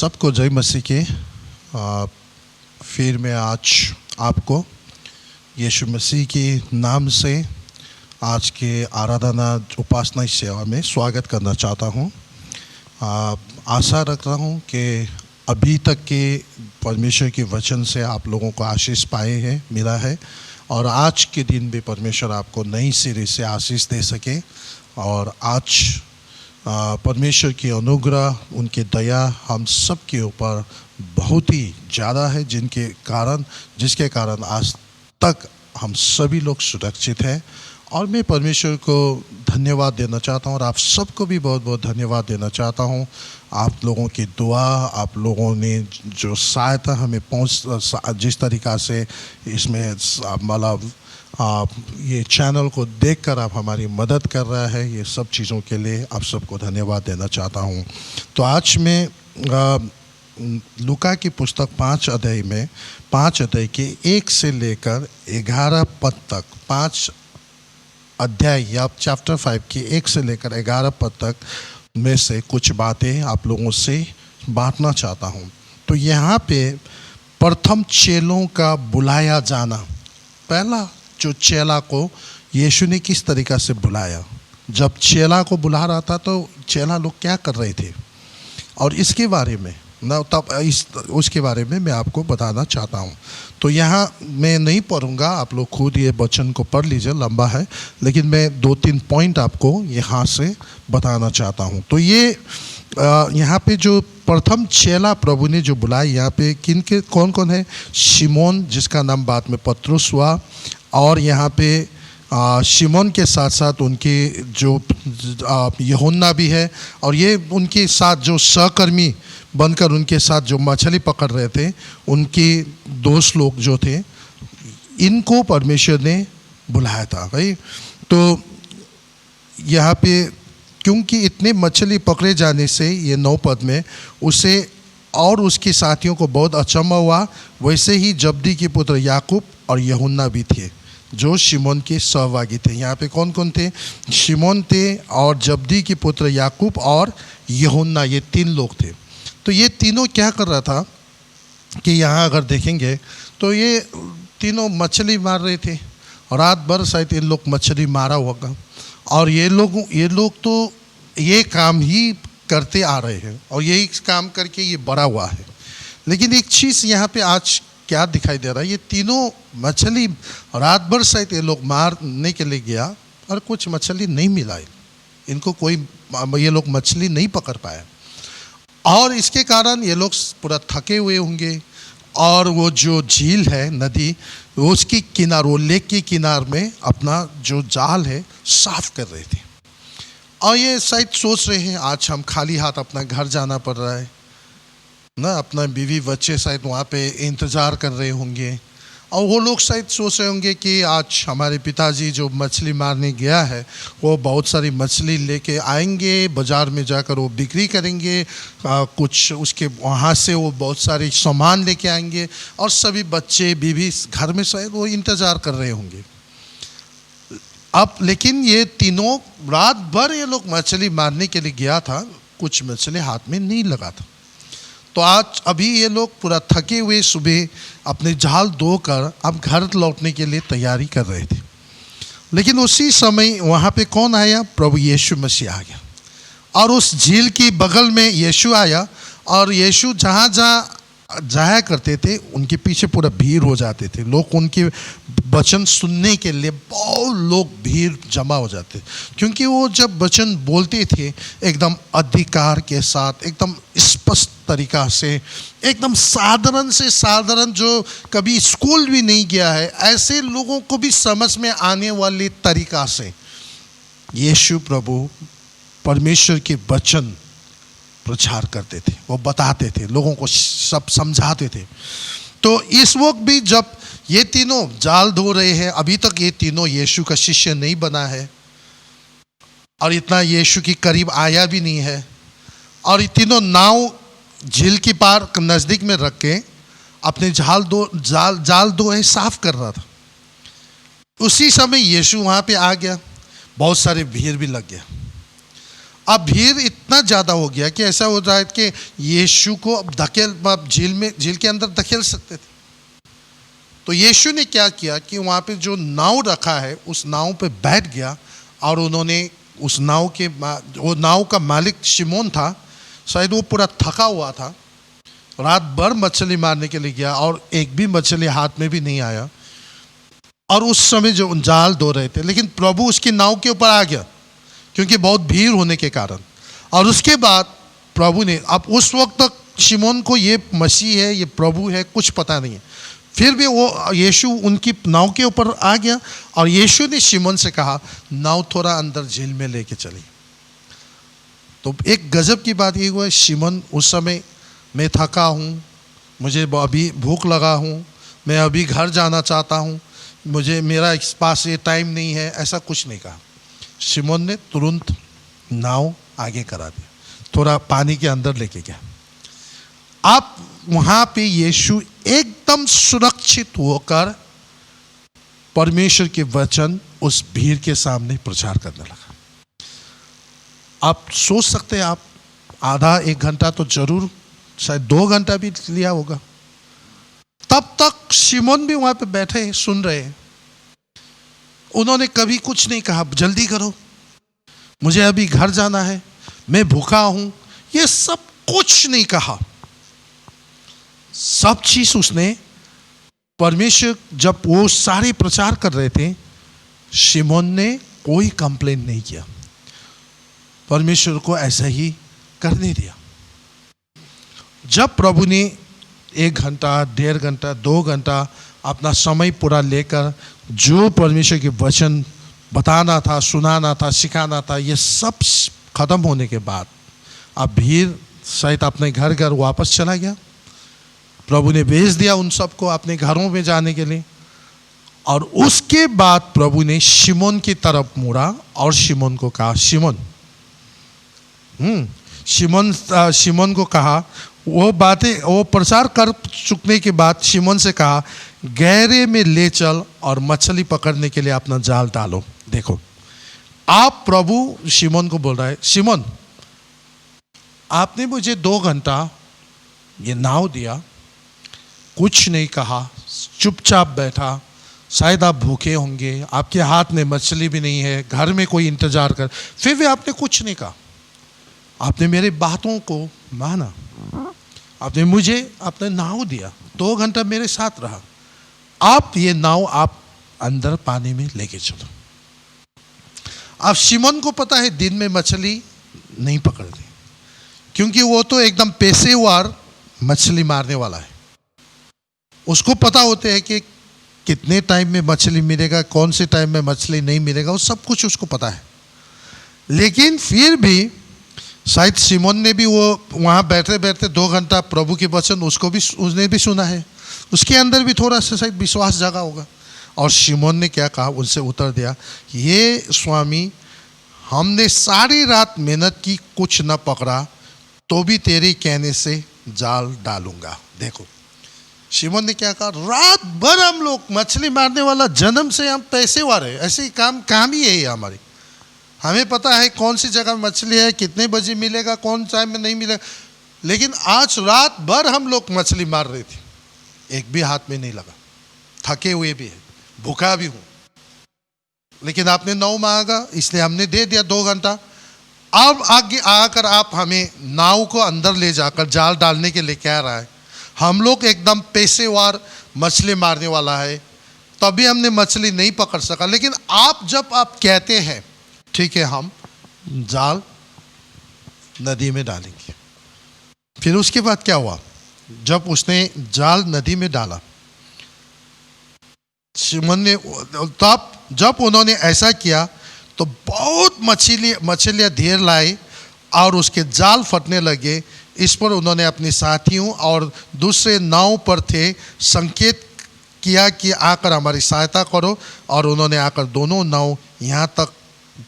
सबको जय मसीह के। फिर मैं आज आपको यीशु मसीह के नाम से आज के आराधना उपासना सेवा में स्वागत करना चाहता हूँ। आशा रखता हूँ कि अभी तक के परमेश्वर के वचन से आप लोगों को आशीष पाए हैं, मिला है, और आज के दिन भी परमेश्वर आपको नई सिरे से आशीष दे सके। और आज परमेश्वर की अनुग्रह, उनकी दया हम सब के ऊपर बहुत ही ज़्यादा है, जिसके कारण आज तक हम सभी लोग सुरक्षित हैं। और मैं परमेश्वर को धन्यवाद देना चाहता हूँ और आप सबको भी बहुत बहुत धन्यवाद देना चाहता हूँ। आप लोगों की दुआ, आप लोगों ने जो सहायता हमें जिस तरीक़ा से इसमें मतलब ये चैनल को देखकर आप हमारी मदद कर रहा है, ये सब चीज़ों के लिए आप सबको धन्यवाद देना चाहता हूँ। तो आज मैं लूका की पुस्तक 5 अध्याय के 1 से लेकर 11 पद तक, 5 अध्याय या चैप्टर 5 के 1 से लेकर 11 पद तक में से कुछ बातें आप लोगों से बांटना चाहता हूँ। तो यहाँ पे प्रथम चेलों का बुलाया जाना, पहला जो चेला को यीशु ने किस तरीक़ा से बुलाया, जब चेला को बुला रहा था तो चेला लोग क्या कर रहे थे, और इसके बारे में उसके बारे में मैं आपको बताना चाहता हूँ। तो यहाँ मैं नहीं पढ़ूँगा, आप लोग खुद ये वचन को पढ़ लीजिए, लंबा है, लेकिन मैं 2-3 पॉइंट आपको यहाँ से बताना चाहता हूँ। तो ये यहाँ पे जो प्रथम चेला प्रभु ने जो बुलाया, यहाँ पे कौन कौन है? शिमोन, जिसका नाम बाद में पतरस हुआ, और यहाँ पे शिमोन के साथ साथ उनके जो यूहन्ना भी है, और ये उनके साथ जो सहकर्मी बनकर उनके साथ जो मछली पकड़ रहे थे, उनके दोस्त लोग जो थे, इनको परमेश्वर ने बुलाया था भाई। तो यहाँ पे क्योंकि इतने मछली पकड़े जाने से ये 9 पद में उसे और उसके साथियों को बहुत अचंभा हुआ। वैसे ही जब्दी के पुत्र याकूब और यूहन्ना भी थे जो शिमोन के सहभागी थे। यहाँ पे कौन कौन थे? शिमोन थे और जब्दी के पुत्र याकूब और यूहन्ना, ये 3 लोग थे। तो ये तीनों क्या कर रहा था कि यहाँ अगर देखेंगे तो ये तीनों मछली मार रहे थे, और रात भर शायद इन लोग मछली मारा होगा, और ये लोग तो ये काम ही करते आ रहे हैं और यही काम करके ये बड़ा हुआ है। लेकिन एक चीज़ यहाँ पे आज क्या दिखाई दे रहा है, ये तीनों मछली रात भर शायद ये लोग मारने के लिए गया और कुछ मछली नहीं मिला, इनको ये लोग मछली नहीं पकड़ पाए, और इसके कारण ये लोग पूरा थके हुए होंगे। और वो जो झील है, नदी, उसकी किनार, वो लेक के किनार में अपना जो जाल है साफ कर रहे थे, और ये शायद सोच रहे हैं आज हम खाली हाथ अपना घर जाना पड़ रहा है ना, अपना बीवी बच्चे शायद वहाँ पे इंतज़ार कर रहे होंगे, और वो लोग शायद सोच रहे होंगे कि आज हमारे पिताजी जो मछली मारने गया है वो बहुत सारी मछली लेके आएंगे, बाज़ार में जाकर वो बिक्री करेंगे, कुछ उसके वहाँ से वो बहुत सारे सामान लेके आएंगे, और सभी बच्चे बीवी घर में शायद वो इंतज़ार कर रहे होंगे। अब लेकिन ये तीनों रात भर ये लोग मछली मारने के लिए गया था, कुछ मछली हाथ में नहीं लगा था। तो आज अभी ये लोग पूरा थके हुए सुबह अपने जाल धोकर अब घर लौटने के लिए तैयारी कर रहे थे। लेकिन उसी समय वहाँ पे कौन आया? प्रभु यीशु मसीह आ गया, और उस झील की बगल में यीशु आया, और यीशु जहाँ जहाँ जाया करते थे उनके पीछे पूरा भीड़ हो जाते थे। लोग उनके वचन सुनने के लिए बहुत लोग भीड़ जमा हो जाते, क्योंकि वो जब वचन बोलते थे एकदम अधिकार के साथ, एकदम स्पष्ट तरीका से, एकदम साधारण से साधारण, जो कभी स्कूल भी नहीं गया है ऐसे लोगों को भी समझ में आने वाले तरीका से यीशु प्रभु परमेश्वर के वचन प्रचार करते थे, वो बताते थे, लोगों को सब समझाते थे। तो इस वक्त भी जब ये तीनों जाल धो रहे हैं, अभी तक ये तीनों यीशु का शिष्य नहीं बना है, और इतना यीशु के करीब आया भी नहीं है, और ये तीनों नाव झील की पार नज़दीक में रख के अपने जाल धो साफ कर रहा था। उसी समय यीशु वहाँ पे आ गया, बहुत सारे भीड़ भी लग गया। अब भीड़ इतना ज़्यादा हो गया कि ऐसा हो रहा है कि यीशु को अब झील के अंदर धकेल सकते थे। तो यीशु ने क्या किया कि वहाँ पे जो नाव रखा है उस नाव पे बैठ गया और उन्होंने उस वो नाव का मालिक शिमोन था, शायद वो पूरा थका हुआ था, रात भर मछली मारने के लिए गया और एक भी मछली हाथ में भी नहीं आया। और उस समय जो जाल धो रहे थे, लेकिन प्रभु उसकी नाव के ऊपर आ गया क्योंकि बहुत भीड़ होने के कारण। और उसके बाद प्रभु ने, अब उस वक्त तक शिमोन को ये मसीह है, ये प्रभु है, कुछ पता नहीं है, फिर भी वो यीशु उनकी नाव के ऊपर आ गया और यीशु ने शिमोन से कहा नाव थोड़ा अंदर झील में लेके चली। तो एक गजब की बात ये हुआ, शिमोन उस समय मैं थका हूँ, मुझे अभी भूख लगा हूँ, मैं अभी घर जाना चाहता हूँ, मुझे मेरा इस पास ये टाइम नहीं है, ऐसा कुछ नहीं कहा। शिमोन ने तुरंत नाव आगे करा दिया, थोड़ा पानी के अंदर लेके गया। आप वहाँ पे यीशु एकदम सुरक्षित होकर परमेश्वर के वचन उस भीड़ के सामने प्रचार करने लगा। आप सोच सकते हैं, आप आधा एक घंटा तो जरूर, शायद 2 घंटा भी लिया होगा। तब तक शिमोन भी वहां पे बैठे हैं, सुन रहे हैं। उन्होंने कभी कुछ नहीं कहा, जल्दी करो, मुझे अभी घर जाना है, मैं भूखा हूं, ये सब कुछ नहीं कहा। सब चीज उसने, परमेश्वर जब वो सारे प्रचार कर रहे थे, शिमोन ने कोई कंप्लेन नहीं किया, परमेश्वर को ऐसा ही करने दिया। जब प्रभु ने 1 घंटा, 1.5 घंटा, 2 घंटा अपना समय पूरा लेकर जो परमेश्वर के वचन बताना था, सुनाना था, सिखाना था, ये सब खत्म होने के बाद अब भीड़ शायद अपने घर घर वापस चला गया। प्रभु ने भेज दिया उन सबको अपने घरों में जाने के लिए। और उसके बाद प्रभु ने शिमोन की तरफ मुड़ा और शिमोन को कहा, शिमोन को कहा, वो बातें वो प्रचार कर चुकने के बाद शिमोन से कहा, गहरे में ले चल और मछली पकड़ने के लिए अपना जाल डालो। देखो, आप प्रभु शिमोन को बोल रहा है, शिमोन आपने मुझे 2 घंटा ये नाव दिया, कुछ नहीं कहा, चुपचाप बैठा, शायद आप भूखे होंगे, आपके हाथ में मछली भी नहीं है, घर में कोई इंतजार कर, फिर भी आपने कुछ नहीं कहा। आपने मेरी बातों को माना, आपने मुझे अपना नाव दिया, 2 घंटा मेरे साथ रहा, आप ये नाव आप अंदर पानी में लेके चलो। अब शिमोन को पता है दिन में मछली नहीं पकड़ती, क्योंकि वो तो एकदम पेशेवर मछली मारने वाला है। उसको पता होते हैं कि कितने टाइम में मछली मिलेगा, कौन से टाइम में मछली नहीं मिलेगा, वो सब कुछ उसको पता है। लेकिन फिर भी शायद शिमोन ने भी वो वहाँ बैठे बैठे 2 घंटा प्रभु के वचन उसने भी सुना है, उसके अंदर भी थोड़ा सा शायद विश्वास जगा होगा। और शिमोन ने क्या कहा, उनसे उत्तर दिया, ये स्वामी हमने सारी रात मेहनत की, कुछ न पकड़ा, तो भी तेरे कहने से जाल डालूंगा। देखो शिमोन ने क्या कहा, रात भर हम लोग मछली मारने वाला, जन्म से हम पैसेवार है, ऐसे ही काम ही है हमारी, हमें पता है कौन सी जगह में मछली है, कितने बजे मिलेगा, कौन टाइम में नहीं मिलेगा। लेकिन आज रात भर हम लोग मछली मार रहे थे, एक भी हाथ में नहीं लगा, थके हुए भी है, भूखा भी हूं, लेकिन आपने 9 मांगा इसलिए हमने दे दिया 2 घंटा। अब आगे आकर आप हमें नाव को अंदर ले जाकर जाल डालने के लिए कह रहा है। हम लोग एकदम पेशेवर मछली मारने वाला है, तभी हमने मछली नहीं पकड़ सका, लेकिन जब आप कहते हैं ठीक है हम जाल नदी में डालेंगे। फिर उसके बाद क्या हुआ, जब उसने जाल नदी में डाला, शिमोन ने, तब जब उन्होंने ऐसा किया तो बहुत मछलियां ढेर लाई और उसके जाल फटने लगे। इस पर उन्होंने अपने साथियों और दूसरे नाव पर थे संकेत किया कि आकर हमारी सहायता करो, और उन्होंने आकर दोनों नाव यहाँ तक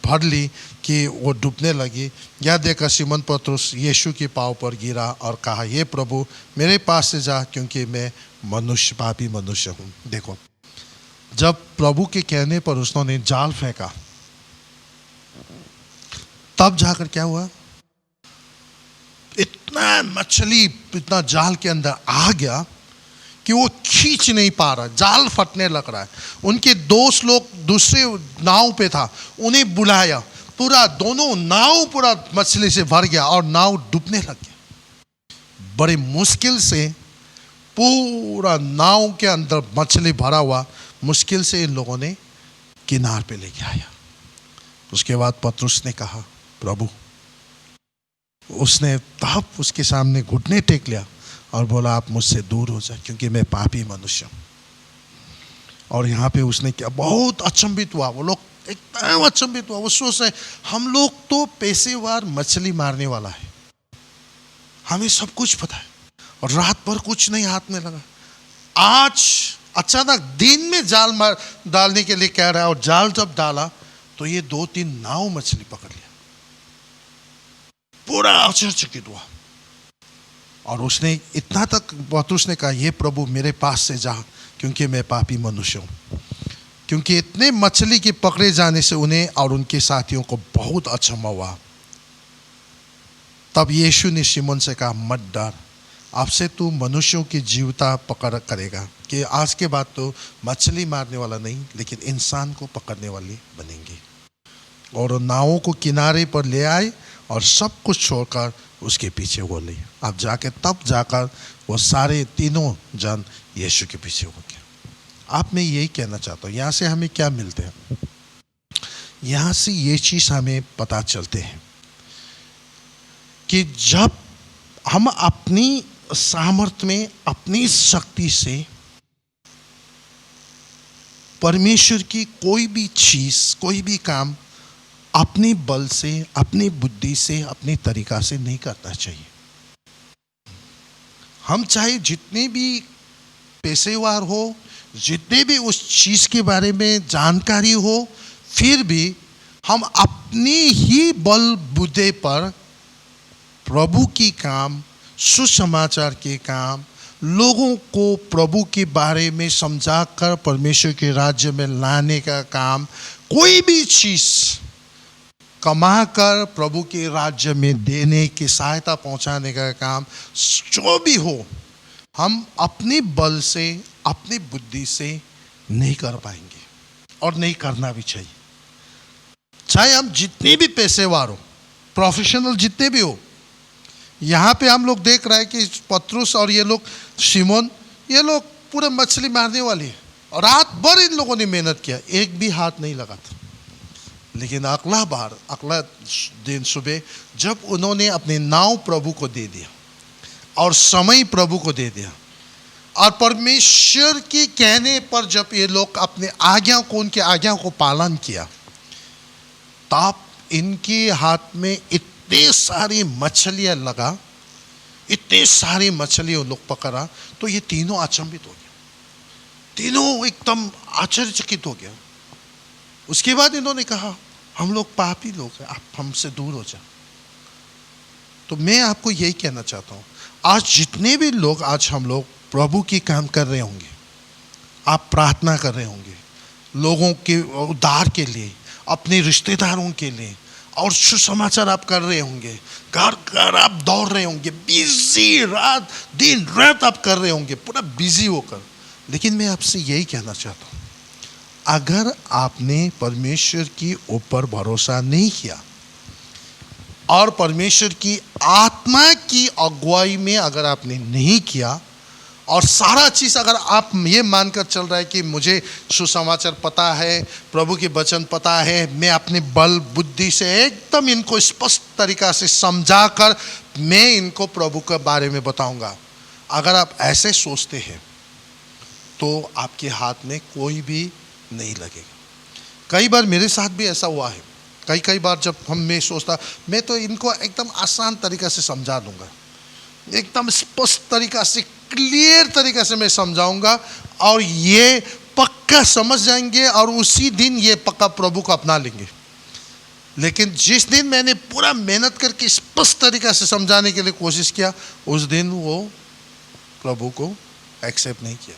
भर ली कि वो डूबने लगी। यह देखकर शिमोन पतरस यीशु के पांव पर गिरा और कहा, हे प्रभु मेरे पास से जा, क्योंकि मैं पापी मनुष्य हूँ। देखो, जब प्रभु के कहने पर उसने जाल फेंका, तब जाकर क्या हुआ, इतना मछली इतना जाल के अंदर आ गया कि वो खींच नहीं पा रहा, जाल फटने लग रहा है। उनके दोस्त लोग दूसरे नाव पे था, उन्हें बुलाया, पूरा दोनों नाव पूरा मछली से भर गया और नाव डूबने लग गया। बड़े मुश्किल से पूरा नाव के अंदर मछली भरा हुआ, मुश्किल से इन लोगों ने किनार पे लेके आया। उसके बाद पतरस ने कहा, प्रभु, उसने तब उसके सामने घुटने टेक लिया और बोला, आप मुझसे दूर हो जाए क्योंकि मैं पापी मनुष्य हूं। और यहाँ पे उसने क्या, बहुत अचंभित हुआ, वो लोग एकदम अचंभित हुआ। वो सोच रहे, हम लोग तो पेशेवर मछली मारने वाला है, हमें सब कुछ पता है, और रात भर कुछ नहीं हाथ में लगा, आज अचानक दिन में जाल मार डालने के लिए कह रहा है, और जाल जब डाला तो ये 2-3 नाव मछली पकड़ लिया। पूरा आश्चर्यचकित हुआ और उसने इतना तक पतरस ने कहा, ये प्रभु मेरे पास से जा क्योंकि मैं पापी मनुष्य हूं। क्योंकि इतने मछली के पकड़े जाने से उन्हें और उनके साथियों को बहुत अचंभा हुआ। तब यीशु ने शिमोन से कहा, मत डर, आपसे तू मनुष्यों की जीवता पकड़ करेगा। कि आज के बाद तो मछली मारने वाला नहीं, लेकिन इंसान को पकड़ने वाले बनेंगे। और नावों को किनारे पर ले आए और सब कुछ छोड़कर उसके पीछे वो ले। अब जाके तब जाकर वो सारे तीनों जन यीशु के पीछे हो गए। आप मैं यही कहना चाहता हूँ, यहाँ से हमें क्या मिलते हैं? यहाँ से ये चीज हमें पता चलते हैं कि जब हम अपनी सामर्थ्य में, अपनी शक्ति से परमेश्वर की कोई भी चीज, कोई भी काम अपने बल से, अपनी बुद्धि से, अपने तरीका से नहीं करना चाहिए। हम चाहे जितने भी पेशेवर हो, जितने भी उस चीज के बारे में जानकारी हो, फिर भी हम अपनी ही बल बुद्धि पर प्रभु की काम, सुसमाचार के काम, लोगों को प्रभु के बारे में समझाकर परमेश्वर के राज्य में लाने का काम, कोई भी चीज कमाकर प्रभु के राज्य में देने की सहायता पहुंचाने का काम, जो भी हो, हम अपने बल से, अपनी बुद्धि से नहीं कर पाएंगे और नहीं करना भी चाहिए। चाहे हम जितने भी पेशेवर हो, प्रोफेशनल जितने भी हो। यहाँ पे हम लोग देख रहे हैं कि पतरस और ये लोग शिमोन, ये लोग पूरे मछली मारने वाले हैं और रात भर इन लोगों ने मेहनत किया, एक भी हाथ नहीं लगा था। लेकिन अगला दिन सुबह जब उन्होंने अपने नाव प्रभु को दे दिया और समय प्रभु को दे दिया और परमेश्वर के कहने पर जब ये लोग अपने आज्ञा को, उनके आज्ञा को पालन किया, तब इनके हाथ में इतने सारी मछलियां लगा, इतने सारी मछली वो लोग पकड़ा, तो ये तीनों अचंभित हो गया, तीनों एकदम आश्चर्यचकित हो गया। उसके बाद इन्होंने कहा, हम लोग पापी लोग हैं, आप हमसे दूर हो जाओ। तो मैं आपको यही कहना चाहता हूँ, आज जितने भी लोग, आज हम लोग प्रभु की काम कर रहे होंगे, आप प्रार्थना कर रहे होंगे लोगों के उद्धार के लिए, अपने रिश्तेदारों के लिए, और सुसमाचार आप कर रहे होंगे, घर घर आप दौड़ रहे होंगे, बिजी रात दिन रात आप कर रहे होंगे, पूरा बिजी होकर। लेकिन मैं आपसे यही कहना चाहता हूँ, अगर आपने परमेश्वर की ऊपर भरोसा नहीं किया और परमेश्वर की आत्मा की अगुवाई में अगर आपने नहीं किया, और सारा चीज़ अगर आप ये मानकर चल रहा है कि मुझे सुसमाचार पता है, प्रभु के वचन पता है, मैं अपने बल बुद्धि से एकदम इनको स्पष्ट तरीका से समझाकर मैं इनको प्रभु के बारे में बताऊंगा, अगर आप ऐसे सोचते हैं तो आपके हाथ में कोई भी नहीं लगेगा। कई बार मेरे साथ भी ऐसा हुआ है। कई बार जब मैं सोचता, मैं तो इनको एकदम आसान तरीका से समझा दूंगा, एकदम स्पष्ट तरीका से, क्लियर तरीका से मैं समझाऊंगा और ये पक्का समझ जाएंगे और उसी दिन ये पक्का प्रभु को अपना लेंगे। लेकिन जिस दिन मैंने पूरा मेहनत करके स्पष्ट तरीका से समझाने के लिए कोशिश किया, उस दिन वो प्रभु को एक्सेप्ट नहीं किया,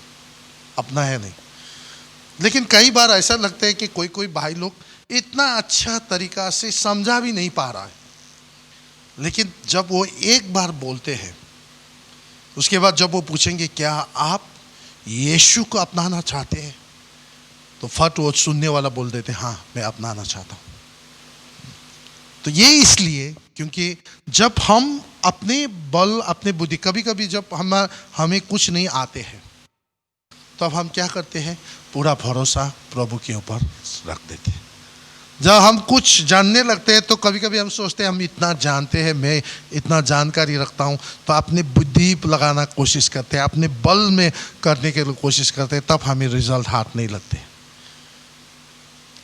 अपना है नहीं। लेकिन कई बार ऐसा लगता है कि कोई भाई लोग इतना अच्छा तरीका से समझा भी नहीं पा रहा है, लेकिन जब वो एक बार बोलते हैं, उसके बाद जब वो पूछेंगे क्या आप यीशु को अपनाना चाहते हैं, तो फट वो सुनने वाला बोल देते हैं हाँ मैं अपनाना चाहता हूँ। तो ये इसलिए क्योंकि जब हम अपने बल अपने बुद्धि, कभी कभी जब हमें कुछ नहीं आते हैं, तब हम क्या करते हैं, पूरा भरोसा प्रभु के ऊपर रख देते हैं। जब हम कुछ जानने लगते हैं तो कभी कभी हम सोचते हैं हम इतना जानते हैं, मैं इतना जानकारी रखता हूँ, तो अपने बुद्धि लगाना कोशिश करते हैं, अपने बल में करने के लिए कोशिश करते हैं, तब हमें रिजल्ट हाथ नहीं लगते।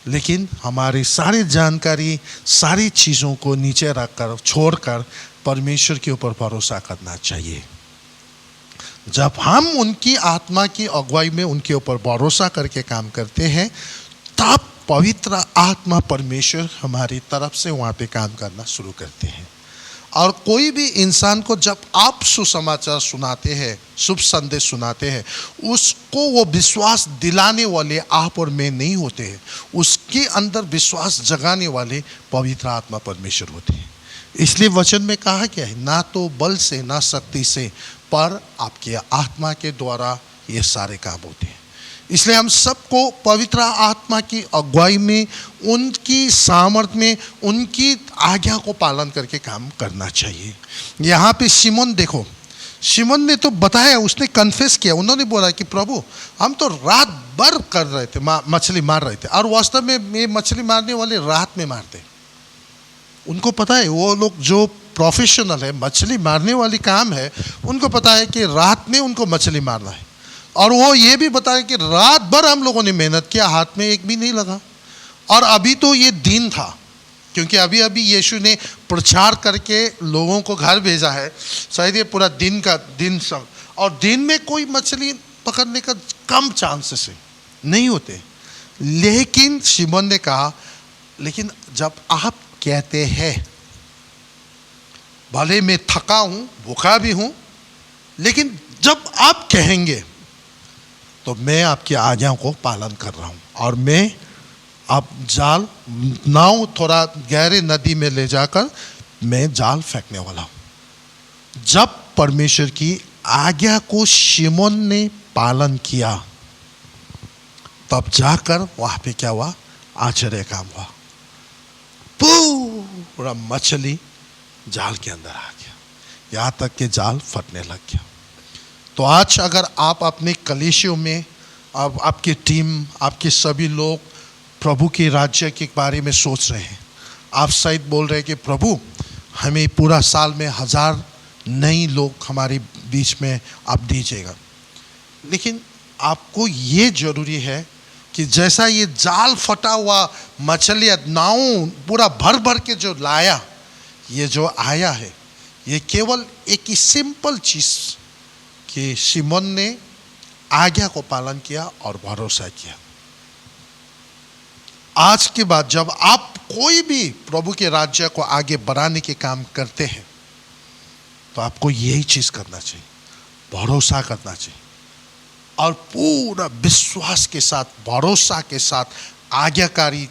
लेकिन हमारी सारी जानकारी, सारी चीज़ों को नीचे रखकर, छोड़कर परमेश्वर के ऊपर भरोसा करना चाहिए। जब हम उनकी आत्मा की अगुवाई में उनके ऊपर भरोसा करके काम करते हैं, तब पवित्र आत्मा परमेश्वर हमारी तरफ से वहाँ पे काम करना शुरू करते हैं। और कोई भी इंसान को जब आप सुसमाचार सुनाते हैं, शुभ संदेश सुनाते हैं, उसको वो विश्वास दिलाने वाले आप और मैं नहीं होते हैं, उसके अंदर विश्वास जगाने वाले पवित्र आत्मा परमेश्वर होते हैं। इसलिए वचन में कहा गया है, ना तो बल से ना शक्ति से, पर आपके आत्मा के द्वारा ये सारे काम होते हैं। इसलिए हम सबको पवित्र आत्मा की अगुवाई में, उनकी सामर्थ्य में, उनकी आज्ञा को पालन करके काम करना चाहिए। यहाँ पे शिमोन देखो, शिमोन ने तो बताया, उसने कन्फेस किया, उन्होंने बोला कि प्रभु हम तो रात भर कर रहे थे, मछली मार रहे थे, और वास्तव में ये मछली मारने वाले रात में मारते। उनको पता है, वो लोग जो प्रोफेशनल है, मछली मारने वाली काम है, उनको पता है कि रात में उनको मछली मारना है। और वो ये भी बताया कि रात भर हम लोगों ने मेहनत किया, हाथ में एक भी नहीं लगा। और अभी तो ये दिन था, क्योंकि अभी अभी यीशु ने प्रचार करके लोगों को घर भेजा है, शायद ये पूरा दिन सब, और दिन में कोई मछली पकड़ने का कम चांसेस है, नहीं होते। लेकिन शिमोन ने कहा, लेकिन जब आप कहते हैं, भले मैं थका हूं, भूखा भी हूं, लेकिन जब आप कहेंगे तो मैं आपकी आज्ञाओं को पालन कर रहा हूं, और मैं आप नाव थोड़ा गहरे नदी में ले जाकर मैं जाल फेंकने वाला हूं। जब परमेश्वर की आज्ञा को शिमोन ने पालन किया, तब जाकर वहां पे क्या हुआ, आश्चर्य काम हुआ। पूरा मछली जाल के अंदर आ गया, यहां तक कि जाल फटने लग गया। तो आज अगर आप अपने कलीसियों में, अब आपकी टीम, आपके सभी लोग प्रभु के राज्य के बारे में सोच रहे हैं, आप शायद बोल रहे हैं कि प्रभु हमें पूरा साल में 1000 नए लोग हमारे बीच में आप दीजिएगा। लेकिन आपको ये जरूरी है कि जैसा ये जाल फटा हुआ मछलियाँ, नाव पूरा भर भर के जो लाया, ये जो आया है, ये केवल एक ही सिंपल चीज़ कि शिमोन ने आज्ञा को पालन किया और भरोसा किया। आज के बाद जब आप कोई भी प्रभु के राज्य को आगे बढ़ाने के काम करते हैं, तो आपको यही चीज करना चाहिए, भरोसा करना चाहिए, और पूरा विश्वास के साथ, भरोसा के साथ, आज्ञाकारी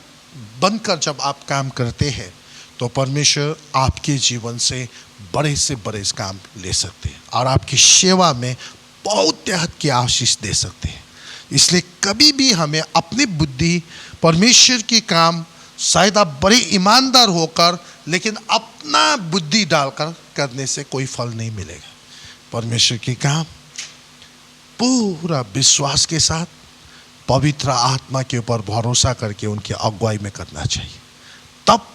बनकर जब आप काम करते हैं, तो परमेश्वर आपके जीवन से बड़े काम ले सकते हैं और आपकी सेवा में बहुत की आशीष दे सकते हैं। इसलिए कभी भी हमें अपनी बुद्धि, परमेश्वर की काम, शायद आप बड़े ईमानदार होकर, लेकिन अपना बुद्धि डालकर करने से कोई फल नहीं मिलेगा। परमेश्वर की काम पूरा विश्वास के साथ, पवित्र आत्मा के ऊपर भरोसा करके उनकी अगुवाई में करना चाहिए। तब,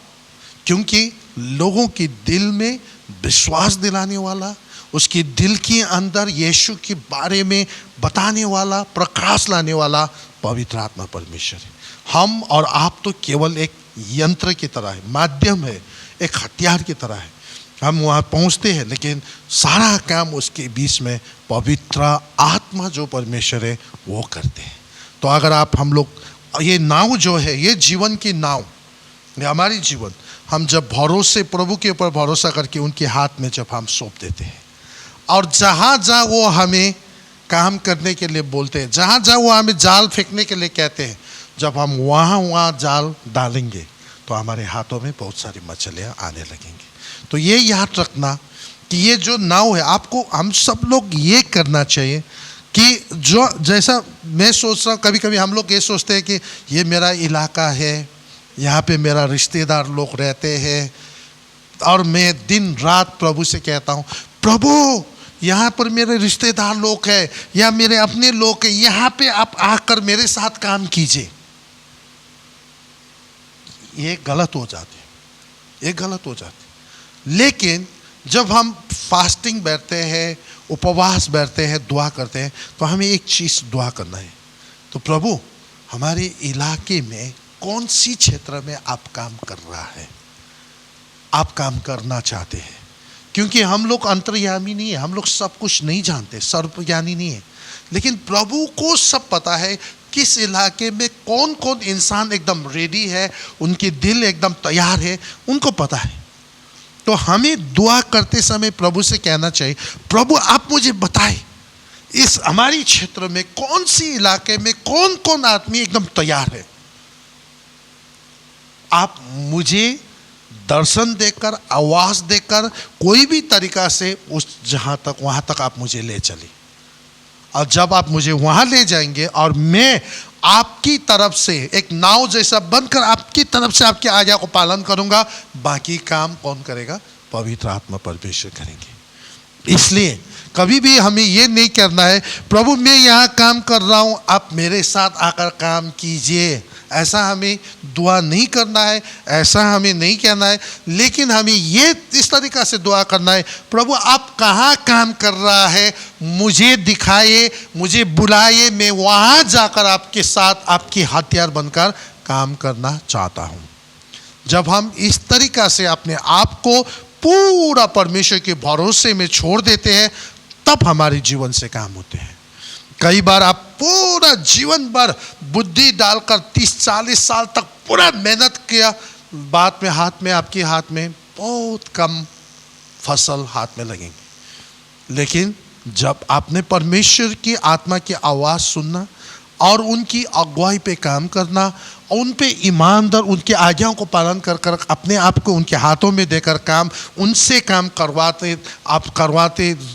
क्योंकि लोगों के दिल में विश्वास दिलाने वाला, उसके दिल के अंदर यीशु के बारे में बताने वाला, प्रकाश लाने वाला पवित्र आत्मा परमेश्वर है। हम और आप तो केवल एक यंत्र की तरह है, माध्यम है, एक हथियार की तरह है। हम वहाँ पहुँचते हैं, लेकिन सारा काम उसके बीच में पवित्र आत्मा जो परमेश्वर है वो करते हैं। तो अगर आप, हम लोग, ये नाव जो है, ये जीवन की नाव, ये हमारी जीवन, हम जब भरोसे, प्रभु के ऊपर भरोसा करके उनके हाथ में जब हम सौंप देते हैं, और जहाँ जहाँ वो हमें काम करने के लिए बोलते हैं, जहाँ जहाँ वो हमें जाल फेंकने के लिए कहते हैं, जब हम वहाँ जाल डालेंगे तो हमारे हाथों में बहुत सारी मछलियाँ आने लगेंगी। तो ये याद रखना कि ये जो नाव है, आपको हम सब लोग ये करना चाहिए कि जो जैसा मैं सोच रहा हूँ, कभी कभी हम लोग ये सोचते हैं कि ये मेरा इलाका है, यहाँ पे मेरा रिश्तेदार लोग रहते हैं, और मैं दिन रात प्रभु से कहता हूँ, प्रभु यहाँ पर मेरे रिश्तेदार लोग हैं या मेरे अपने लोग हैं, यहाँ पे आप आकर मेरे साथ काम कीजिए। ये गलत हो जाते हैं, ये गलत हो जाते हैं। लेकिन जब हम फास्टिंग बैठते हैं, उपवास बैठते हैं, दुआ करते हैं, तो हमें एक चीज़ दुआ करना है, तो प्रभु हमारे इलाके में कौन सी क्षेत्र में आप काम कर रहा है, आप काम करना चाहते हैं। क्योंकि हम लोग अंतर्यामी नहीं है, हम लोग सब कुछ नहीं जानते, सर्वज्ञानी नहीं है, लेकिन प्रभु को सब पता है किस इलाके में कौन कौन इंसान एकदम रेडी है, उनके दिल एकदम तैयार है, उनको पता है। तो हमें दुआ करते समय प्रभु से कहना चाहिए, प्रभु आप मुझे बताएं इस हमारी क्षेत्र में कौन सी इलाके में कौन कौन आदमी एकदम तैयार है, आप मुझे दर्शन देकर, आवाज देकर, कोई भी तरीका से उस जहां तक वहां तक आप मुझे ले चले। और जब आप मुझे वहां ले जाएंगे और मैं आपकी तरफ से एक नाव जैसा बनकर आपकी तरफ से आपकी आज्ञा को पालन करूंगा, बाकी काम कौन करेगा, पवित्र आत्मा परमेश्वर करेंगे। इसलिए कभी भी हमें ये नहीं करना है, प्रभु मैं यहाँ काम कर रहा हूँ, आप मेरे साथ आकर काम कीजिए, ऐसा हमें दुआ नहीं करना है, ऐसा हमें नहीं कहना है। लेकिन हमें ये इस तरीक़ा से दुआ करना है, प्रभु आप कहाँ काम कर रहा है, मुझे दिखाइए, मुझे बुलाइए, मैं वहाँ जाकर आपके साथ आपकी हथियार बनकर काम करना चाहता हूँ। जब हम इस तरीक़ा से अपने आप को पूरा परमेश्वर के भरोसे में छोड़ देते हैं, तब हमारे जीवन से काम होते हैं। कई बार आप पूरा जीवन भर बुद्धि डालकर 30-40 साल तक पूरा मेहनत किया, बाद में आपके हाथ में बहुत कम फसल हाथ में लगेंगे। लेकिन जब आपने परमेश्वर की आत्मा की आवाज़ सुनना और उनकी अगुवाई पे काम करना, उन पे ईमानदार उनकी आज्ञाओं को पालन कर कर अपने आप को उनके हाथों में देकर काम उनसे काम करवाते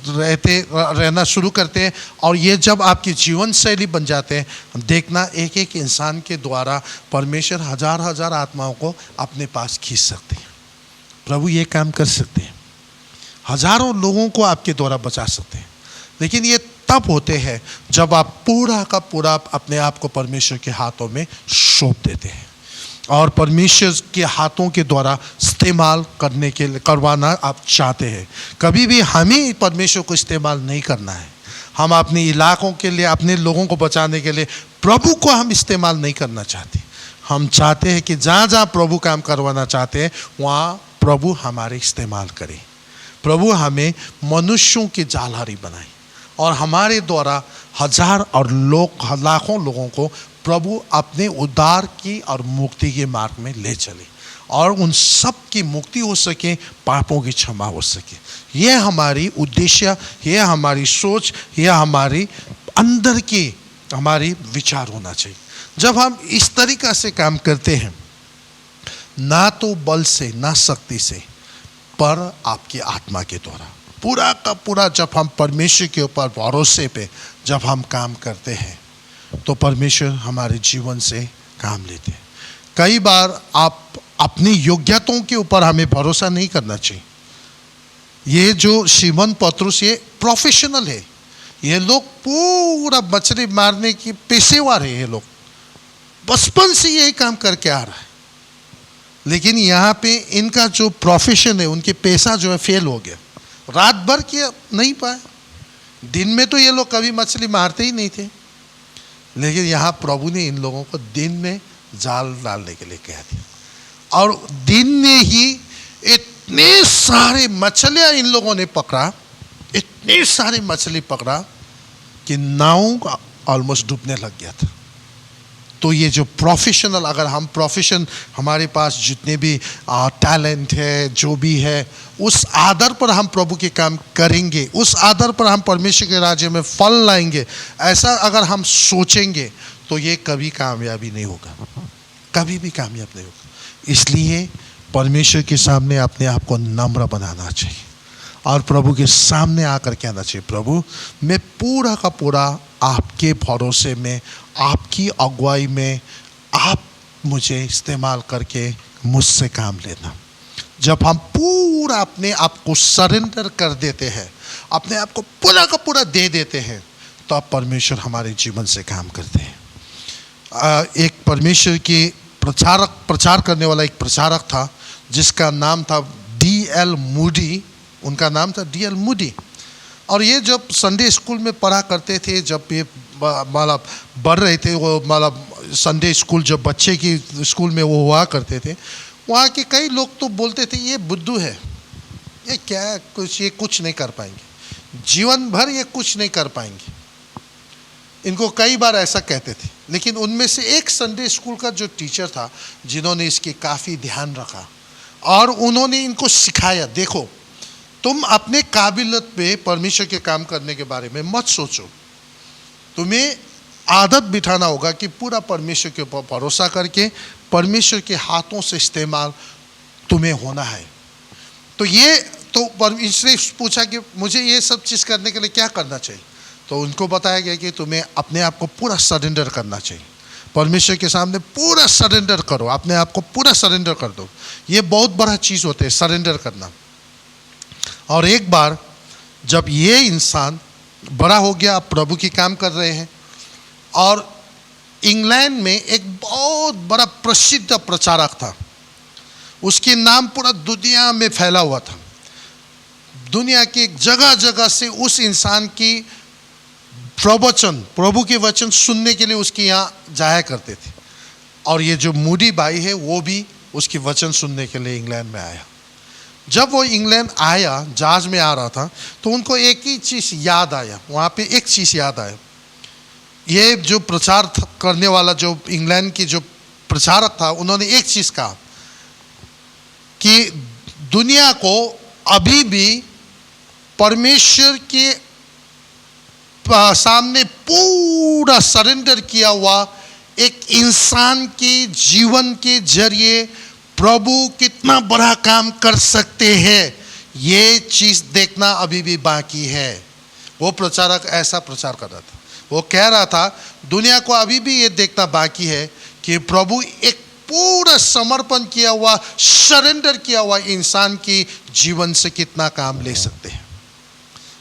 रहना शुरू करते हैं, और ये जब आपकी जीवन शैली बन जाते हैं, देखना एक एक इंसान के द्वारा परमेश्वर हजार हजार आत्माओं को अपने पास खींच सकते हैं। प्रभु ये काम कर सकते हैं, हजारों लोगों को आपके द्वारा बचा सकते हैं। लेकिन ये तब होते हैं जब आप पूरा का पूरा अपने आप को परमेश्वर के हाथों में सौंप देते हैं और परमेश्वर के हाथों के द्वारा इस्तेमाल करवाना आप चाहते हैं। कभी भी हमें परमेश्वर को इस्तेमाल नहीं करना है। हम अपने इलाकों के लिए, अपने लोगों को बचाने के लिए प्रभु को हम इस्तेमाल नहीं करना चाहते। हम चाहते हैं कि जहाँ जहाँ प्रभु काम करवाना चाहते हैं वहाँ प्रभु हमारे इस्तेमाल करें। प्रभु हमें मनुष्यों की जालहारी बनाए और हमारे द्वारा हजार और लाखों लोगों को प्रभु अपने उद्धार की और मुक्ति के मार्ग में ले चले और उन सब की मुक्ति हो सके, पापों की क्षमा हो सके। यह हमारी उद्देश्य, यह हमारी सोच, यह हमारी अंदर की हमारी विचार होना चाहिए। जब हम इस तरीक़ा से काम करते हैं, ना तो बल से ना शक्ति से, पर आपकी आत्मा के द्वारा पूरा का पूरा, जब हम परमेश्वर के ऊपर भरोसे पे जब हम काम करते हैं तो परमेश्वर हमारे जीवन से काम लेते हैं। कई बार आप अपनी योग्यताओं के ऊपर हमें भरोसा नहीं करना चाहिए। ये जो शिमोन पतरस, ये प्रोफेशनल है, ये लोग पूरा मछली मारने की पेशेवर है, ये लोग बचपन से यही काम करके आ रहा है। लेकिन यहाँ पे इनका जो प्रोफेशन है, उनके पेशा जो है फेल हो गया। रात भर किया नहीं पाए, दिन में तो ये लोग कभी मछली मारते ही नहीं थे, लेकिन यहाँ प्रभु ने इन लोगों को दिन में जाल डालने के लिए कह दिया और दिन में ही इतने सारे मछलियाँ इन लोगों ने पकड़ा, इतने सारे मछली पकड़ा कि नाव ऑलमोस्ट डूबने लग गया था। तो ये जो प्रोफेशनल, अगर हम प्रोफेशन, हमारे पास जितने भी टैलेंट है, जो भी है, उस आधार पर हम प्रभु के काम करेंगे, उस आधार पर हम परमेश्वर के राज्य में फल लाएंगे, ऐसा अगर हम सोचेंगे तो ये कभी कामयाबी नहीं होगा, कभी भी कामयाब नहीं होगा। इसलिए परमेश्वर के सामने अपने आप को नम्र बनाना चाहिए और प्रभु के सामने आकर कहना चाहिए, प्रभु मैं पूरा का पूरा आपके भरोसे में, आपकी अगुवाई में, आप मुझे इस्तेमाल करके मुझसे काम लेना। जब हम पूरा अपने आप को सरेंडर कर देते हैं, अपने आप को पूरा का पूरा दे देते हैं, तो अब परमेश्वर हमारे जीवन से काम करते हैं। एक परमेश्वर के प्रचार करने वाला एक प्रचारक था जिसका नाम था D.L. मूडी। उनका नाम था D.L. मूडी। और ये जब संडे स्कूल में पढ़ा करते थे, जब ये मतलब बढ़ रहे थे, वो मतलब संडे स्कूल जब बच्चे की स्कूल में वो हुआ करते थे, वहाँ के कई लोग तो बोलते थे ये बुद्धू है, ये क्या कुछ, ये कुछ नहीं कर पाएंगे, जीवन भर ये कुछ नहीं कर पाएंगे, इनको कई बार ऐसा कहते थे। लेकिन उनमें से एक संडे स्कूल का जो टीचर था जिन्होंने इसकी काफ़ी ध्यान रखा और उन्होंने इनको सिखाया, देखो तुम अपने काबिलियत पे परमेश्वर के काम करने के बारे में मत सोचो, तुम्हें आदत बिठाना होगा कि पूरा परमेश्वर के ऊपर भरोसा करके परमेश्वर के हाथों से इस्तेमाल तुम्हें होना है। तो ये तो इसने पूछा कि मुझे ये सब चीज़ करने के लिए क्या करना चाहिए, तो उनको बताया गया कि तुम्हें अपने आप को पूरा सरेंडर करना चाहिए, परमेश्वर के सामने पूरा सरेंडर करो, अपने आप को पूरा सरेंडर कर दो। ये बहुत बड़ा चीज़ होता है सरेंडर करना। और एक बार जब ये इंसान बड़ा हो गया, अब प्रभु की काम कर रहे हैं, और इंग्लैंड में एक बहुत बड़ा प्रसिद्ध प्रचारक था, उसके नाम पूरा दुनिया में फैला हुआ था, दुनिया की जगह जगह से उस इंसान की प्रवचन, प्रभु के वचन सुनने के लिए उसके यहाँ जाया करते थे। और ये जो मूडी भाई है वो भी उसकी वचन सुनने के लिए इंग्लैंड में आया। जब वो इंग्लैंड आया, जहाज में आ रहा था, तो उनको एक ही चीज़ याद आया, वहाँ पे एक चीज़ याद आया। ये जो प्रचार करने वाला जो इंग्लैंड की जो प्रचारक था, उन्होंने एक चीज़ कहा कि दुनिया को अभी भी परमेश्वर के सामने पूरा सरेंडर किया हुआ एक इंसान के जीवन के जरिए प्रभु कितना बड़ा काम कर सकते हैं, ये चीज़ देखना अभी भी बाकी है। वो प्रचारक ऐसा प्रचार कर रहा था, वो कह रहा था दुनिया को अभी भी ये देखना बाकी है कि प्रभु एक पूरा समर्पण किया हुआ, सरेंडर किया हुआ इंसान की जीवन से कितना काम ले सकते हैं।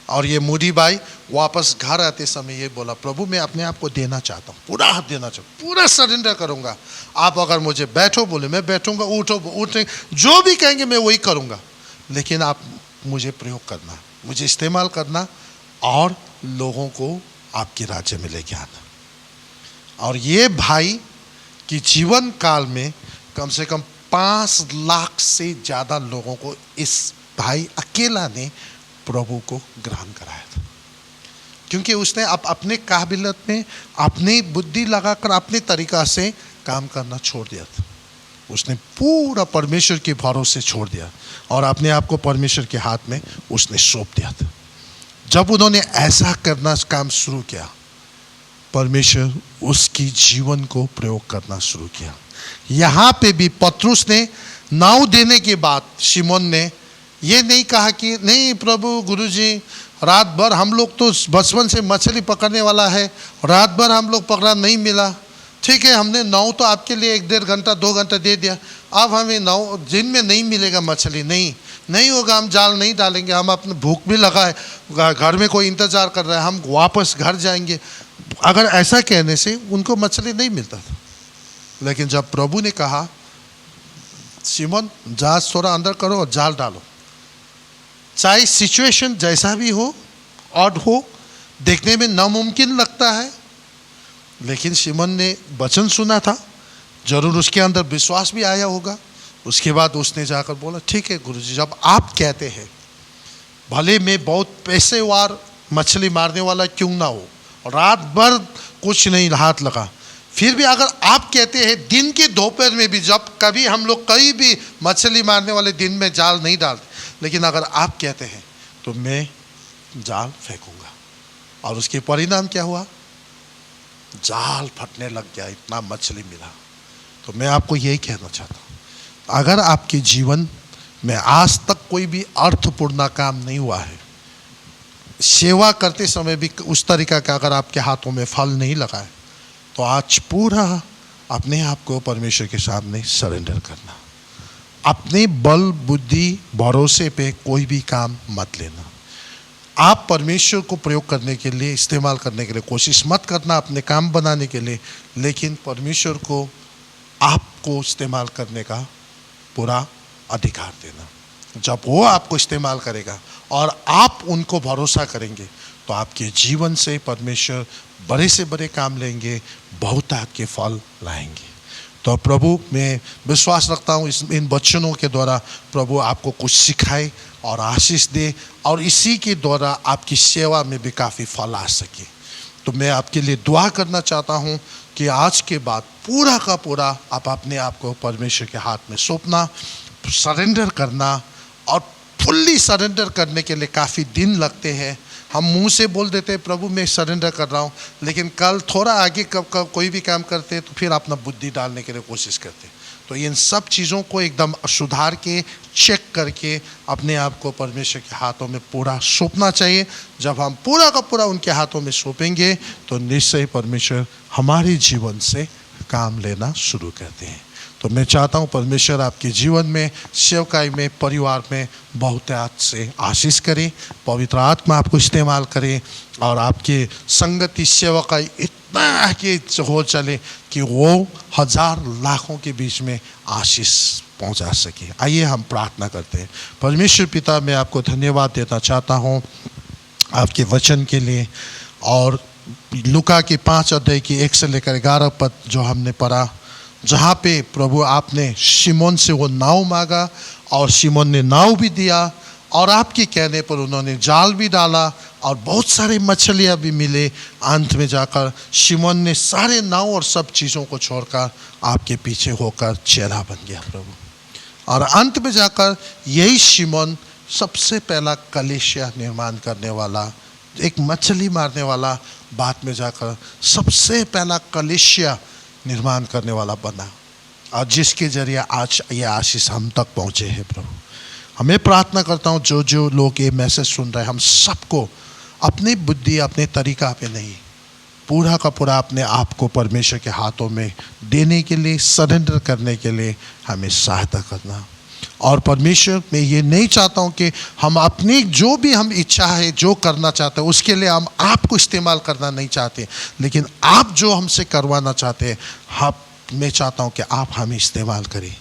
और ये मूडी भाई वापस घर आते समय ये बोला, प्रभु मैं अपने आप को देना चाहता हूँ, पूरा हाथ देना चाहता हूँ, पूरा सरेंडर करूँगा। आप अगर मुझे बैठो बोले मैं बैठूँगा, उठे जो भी कहेंगे मैं वही करूँगा, लेकिन आप मुझे प्रयोग करना, मुझे इस्तेमाल करना और लोगों को आपके राज्य में लेके आना। और ये भाई कि जीवन काल में कम से कम 5 लाख से ज़्यादा लोगों को इस भाई अकेला ने प्रभु को ग्रहण कराया था, क्योंकि उसने अपने काबिलियत में अपनी बुद्धि लगाकर अपने तरीक़ा से काम करना छोड़ दिया था। उसने पूरा परमेश्वर के भरोसे छोड़ दिया और अपने आप को परमेश्वर के हाथ में उसने सौंप दिया था। जब उन्होंने ऐसा करना काम शुरू किया, परमेश्वर उसकी जीवन को प्रयोग करना शुरू किया। यहाँ पे भी पतरुस ने नाव देने के बाद शिमोन ने ये नहीं कहा कि नहीं प्रभु गुरुजी रात भर हम लोग तो बचपन से मछली पकड़ने वाला है, रात भर हम लोग पकड़ा नहीं मिला, ठीक है हमने नाव तो आपके लिए 1-1.5 घंटा 2 घंटा दे दिया, अब हमें नाव दिन में नहीं मिलेगा मछली, नहीं होगा, हम जाल नहीं डालेंगे, हम अपने भूख भी लगा है, घर में कोई इंतज़ार कर रहा है, हम वापस घर जाएंगे। अगर ऐसा कहने से उनको मछली नहीं मिलता था। लेकिन जब प्रभु ने कहा शिमोन जहाज थोड़ा अंदर करो और जाल डालो, चाहे सिचुएशन जैसा भी हो, ऑड हो, देखने में नामुमकिन लगता है, लेकिन शिमोन ने वचन सुना था, जरूर उसके अंदर विश्वास भी आया होगा। उसके बाद उसने जाकर बोला ठीक है गुरुजी, जब आप कहते हैं, भले मैं बहुत पैसेवार मछली मारने वाला क्यों ना हो, रात भर कुछ नहीं हाथ लगा, फिर भी अगर आप कहते हैं दिन के दोपहर में भी, जब कभी हम लोग कहीं भी मछली मारने वाले दिन में जाल नहीं डालते, लेकिन अगर आप कहते हैं तो मैं जाल फेंकूंगा, और उसके परिणाम क्या हुआ? जाल फटने लग गया, इतना मछली मिला। तो मैं आपको यही कहना चाहता हूँ, अगर आपके जीवन में आज तक कोई भी अर्थपूर्ण काम नहीं हुआ है, सेवा करते समय भी उस तरीका का अगर आपके हाथों में फल नहीं लगा है, तो आज पूरा अपने आप को परमेश्वर के सामने सरेंडर करना। अपने बल बुद्धि भरोसे पे कोई भी काम मत लेना। आप परमेश्वर को प्रयोग करने के लिए, इस्तेमाल करने के लिए कोशिश मत करना अपने काम बनाने के लिए, लेकिन परमेश्वर को आपको इस्तेमाल करने का पूरा अधिकार देना। जब वो आपको इस्तेमाल करेगा और आप उनको भरोसा करेंगे, तो आपके जीवन से परमेश्वर बड़े से बड़े काम लेंगे, बहुत आपके फल लाएंगे। तो प्रभु, मैं विश्वास रखता हूँ इन वचनों के द्वारा प्रभु आपको कुछ सिखाए और आशीष दे, और इसी के द्वारा आपकी सेवा में भी काफ़ी फल आ सके। तो मैं आपके लिए दुआ करना चाहता हूँ कि आज के बाद पूरा का पूरा आप अपने आप को परमेश्वर के हाथ में सौंपना, सरेंडर करना। और फुल्ली सरेंडर करने के लिए काफ़ी दिन लगते हैं। हम मुंह से बोल देते हैं प्रभु मैं सरेंडर कर रहा हूँ, लेकिन कल थोड़ा आगे कब कोई भी काम करते हैं तो फिर अपना बुद्धि डालने के लिए कोशिश करते हैं। तो इन सब चीज़ों को एकदम सुधार के, चेक करके अपने आप को परमेश्वर के हाथों में पूरा सौंपना चाहिए। जब हम पूरा का पूरा उनके हाथों में सौंपेंगे तो निश्चय परमेश्वर हमारे जीवन से काम लेना शुरू करते हैं। तो मैं चाहता हूँ परमेश्वर आपके जीवन में, सेवकाई में, परिवार में बहुतायत से आशीष करे, पवित्र आत्मा आपको इस्तेमाल करे, और आपके संगति सेवकाई इतना आगे हो चले कि वो हजार लाखों के बीच में आशीष पहुंचा सके। आइए हम प्रार्थना करते हैं। परमेश्वर पिता, मैं आपको धन्यवाद देना चाहता हूँ आपके वचन के लिए, और लूका के 5 अध्याय की 1 से लेकर 11 पद जो हमने पढ़ा, जहाँ पे प्रभु आपने शिमोन से वो नाव मांगा और शिमोन ने नाव भी दिया, और आपके कहने पर उन्होंने जाल भी डाला और बहुत सारे मछलियाँ भी मिले। अंत में जाकर शिमोन ने सारे नाव और सब चीज़ों को छोड़कर आपके पीछे होकर चेला बन गया प्रभु। और अंत में जाकर यही शिमोन सबसे पहला कलीसिया निर्माण करने वाला, एक मछली मारने वाला, बाद में जाकर सबसे पहला कलीसिया निर्माण करने वाला बना, और जिसके जरिए आज ये आशीष हम तक पहुँचे हैं प्रभु। हमें प्रार्थना करता हूँ जो जो लोग ये मैसेज सुन रहे हैं, हम सबको अपनी बुद्धि, अपने तरीका पे नहीं, पूरा का पूरा अपने आप को परमेश्वर के हाथों में देने के लिए, सरेंडर करने के लिए हमें सहायता करना। और परमेश्वर, मैं ये नहीं चाहता हूँ कि हम अपनी जो भी हम इच्छा है, जो करना चाहते हैं, उसके लिए हम आपको इस्तेमाल करना नहीं चाहते, लेकिन आप जो हमसे करवाना चाहते हैं, मैं चाहता हूँ कि आप हमें इस्तेमाल करें।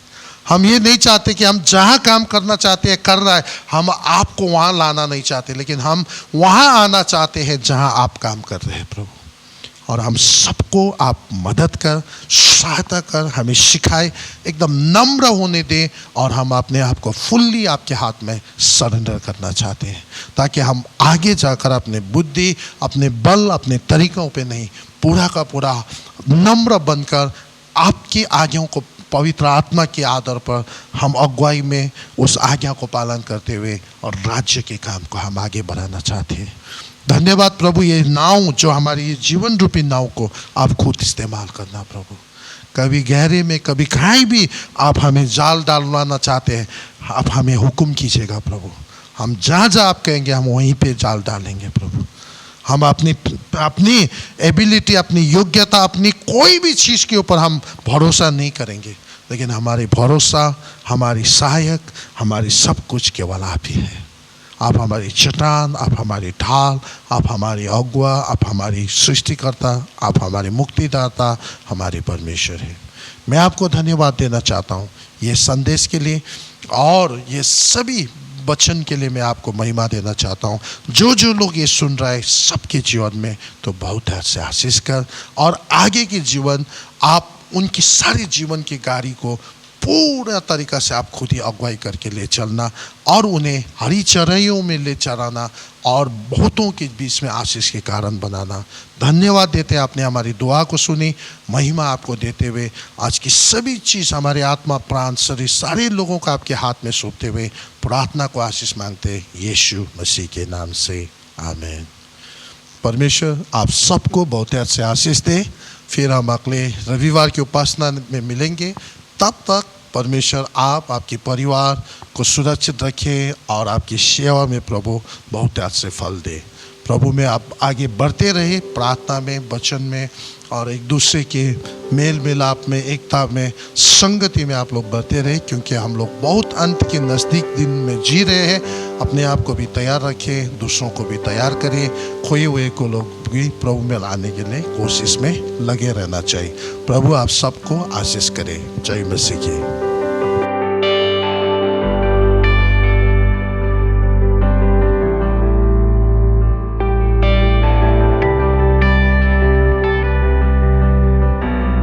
हम ये नहीं चाहते कि हम जहाँ काम करना चाहते हैं कर रहा है, हम आपको वहाँ लाना नहीं चाहते, लेकिन हम वहाँ आना चाहते हैं जहाँ आप काम कर रहे हैं प्रभु। और हम सबको आप मदद कर, सहायता कर, हमें सिखाए, एकदम नम्र होने दें, और हम अपने आप को फुल्ली आपके हाथ में सरेंडर करना चाहते हैं, ताकि हम आगे जाकर अपने बुद्धि, अपने बल, अपने तरीक़ों पे नहीं, पूरा का पूरा नम्र बनकर आपकी आज्ञाओं को, पवित्र आत्मा के आधार पर हम अगुवाई में उस आज्ञा को पालन करते हुए और राज्य के काम को हम आगे बढ़ाना चाहते हैं। धन्यवाद प्रभु, ये नाव जो हमारी जीवन रूपी नाव को आप खुद इस्तेमाल करना प्रभु। कभी गहरे में, कभी कहीं भी आप हमें जाल डालवाना चाहते हैं, आप हमें हुक्म कीजिएगा प्रभु। हम जहाँ जहाँ आप कहेंगे हम वहीं पे जाल डालेंगे प्रभु। हम अपनी एबिलिटी, अपनी योग्यता, अपनी कोई भी चीज़ के ऊपर हम भरोसा नहीं करेंगे, लेकिन हमारी भरोसा, हमारी सहायक, हमारी सब कुछ केवल आप ही है। आप हमारी चट्टान, आप हमारी ढाल, आप हमारी अगुआ, आप हमारी सृष्टिकर्ता, आप हमारे मुक्तिदाता, हमारे परमेश्वर है। मैं आपको धन्यवाद देना चाहता हूँ ये संदेश के लिए, और ये सभी वचन के लिए मैं आपको महिमा देना चाहता हूँ। जो जो लोग ये सुन रहे हैं सबके जीवन में तो बहुत से आशीष कर, और आगे के जीवन आप उनकी सारी जीवन की गाड़ी को पूरा तरीका से आप खुद ही अगुवाई करके ले चलना और उन्हें हरी चराइयों में ले चराना और बहुतों के बीच में आशीष के कारण बनाना। धन्यवाद देते हैं, आपने हमारी दुआ को सुनी। महिमा आपको देते हुए आज की सभी चीज़, हमारे आत्मा, प्राण, शरीर, सारे लोगों को आपके हाथ में सौंपते हुए प्रार्थना को आशीष मांगते हैं यीशु मसीह के नाम से, आमीन। परमेश्वर आप सबको बहुत अच्छे आशीष दे। फिर हम अगले रविवार की उपासना में मिलेंगे। तब तक परमेश्वर आप आपके परिवार को सुरक्षित रखें और आपकी सेवा में प्रभु बहुत अच्छे फल दे। प्रभु में आप आगे बढ़ते रहे, प्रार्थना में, वचन में और एक दूसरे के मेल मिलाप में, एकता में, संगति में आप लोग बढ़ते रहे, क्योंकि हम लोग बहुत अंत के नज़दीक दिन में जी रहे हैं। अपने आप को भी तैयार रखें, दूसरों को भी तैयार करें। खोए हुए को लोग भी प्रभु में लाने के लिए कोशिश में लगे रहना चाहिए। प्रभु आप सबको आशीष करें। जय मसीह की।